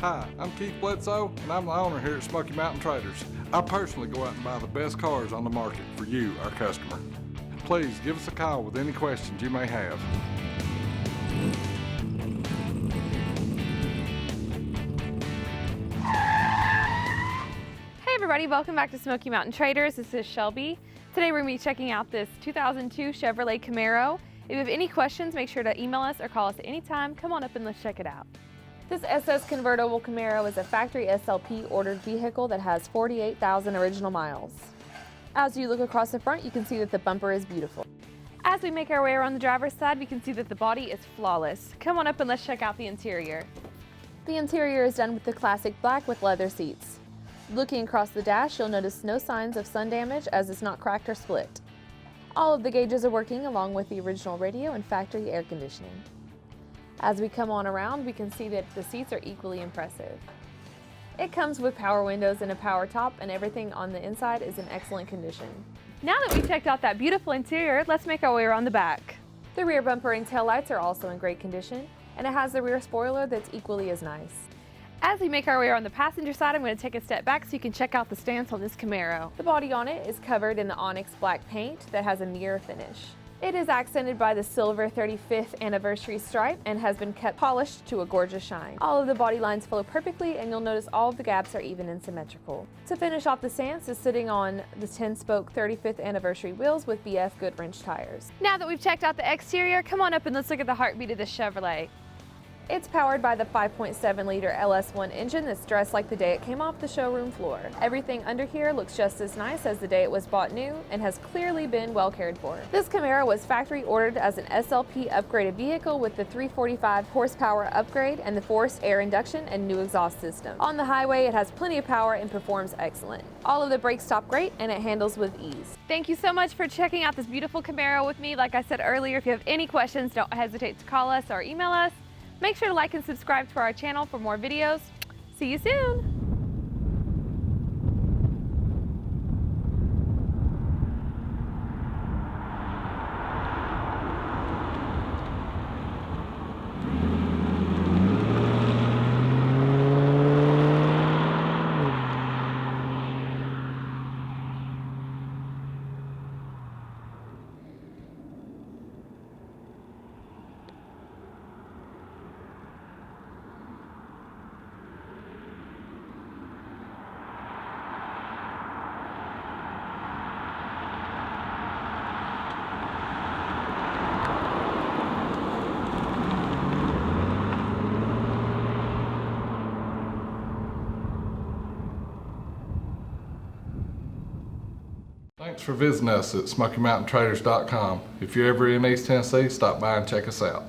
Hi, I'm Keith Bledsoe, and I'm the owner here at Smoky Mountain Traders. I personally go out and buy the best cars on the market for you, our customer. Please give us a call with any questions you may have. Hey everybody, welcome back to Smoky Mountain Traders. This is Shelby. Today we're going to be checking out this 2002 Chevrolet Camaro. If you have any questions, make sure to email us or call us at any time. Come on up and let's check it out. This SS Convertible Camaro is a factory SLP ordered vehicle that has 48,000 original miles. As you look across the front, you can see that the bumper is beautiful. As we make our way around the driver's side, we can see that the body is flawless. Come on up and let's check out the interior. The interior is done with the classic black with leather seats. Looking across the dash, you'll notice no signs of sun damage as it's not cracked or split. All of the gauges are working along with the original radio and factory air conditioning. As we come on around, we can see that the seats are equally impressive. It comes with power windows and a power top, and everything on the inside is in excellent condition. Now that we've checked out that beautiful interior, let's make our way around the back. The rear bumper and tail lights are also in great condition, and it has the rear spoiler that's equally as nice. As we make our way around the passenger side, I'm going to take a step back so you can check out the stance on this Camaro. The body on it is covered in the Onyx Black paint that has a mirror finish. It is accented by the silver 35th anniversary stripe and has been kept polished to a gorgeous shine. All of the body lines flow perfectly, and you'll notice all of the gaps are even and symmetrical. To finish off the stance is sitting on the 10-spoke 35th anniversary wheels with BF Goodrich tires. Now that we've checked out the exterior, come on up and let's look at the heartbeat of this Chevrolet. It's powered by the 5.7-liter LS1 engine that's dressed like the day it came off the showroom floor. Everything under here looks just as nice as the day it was bought new and has clearly been well cared for. This Camaro was factory ordered as an SLP upgraded vehicle with the 345 horsepower upgrade and the forced air induction and new exhaust system. On the highway, it has plenty of power and performs excellent. All of the brakes stop great and it handles with ease. Thank you so much for checking out this beautiful Camaro with me. Like I said earlier, if you have any questions, don't hesitate to call us or email us. Make sure to like and subscribe to our channel for more videos. See you soon! Thanks for visiting us at SmokyMountainTraders.com. If you're ever in East Tennessee, stop by and check us out.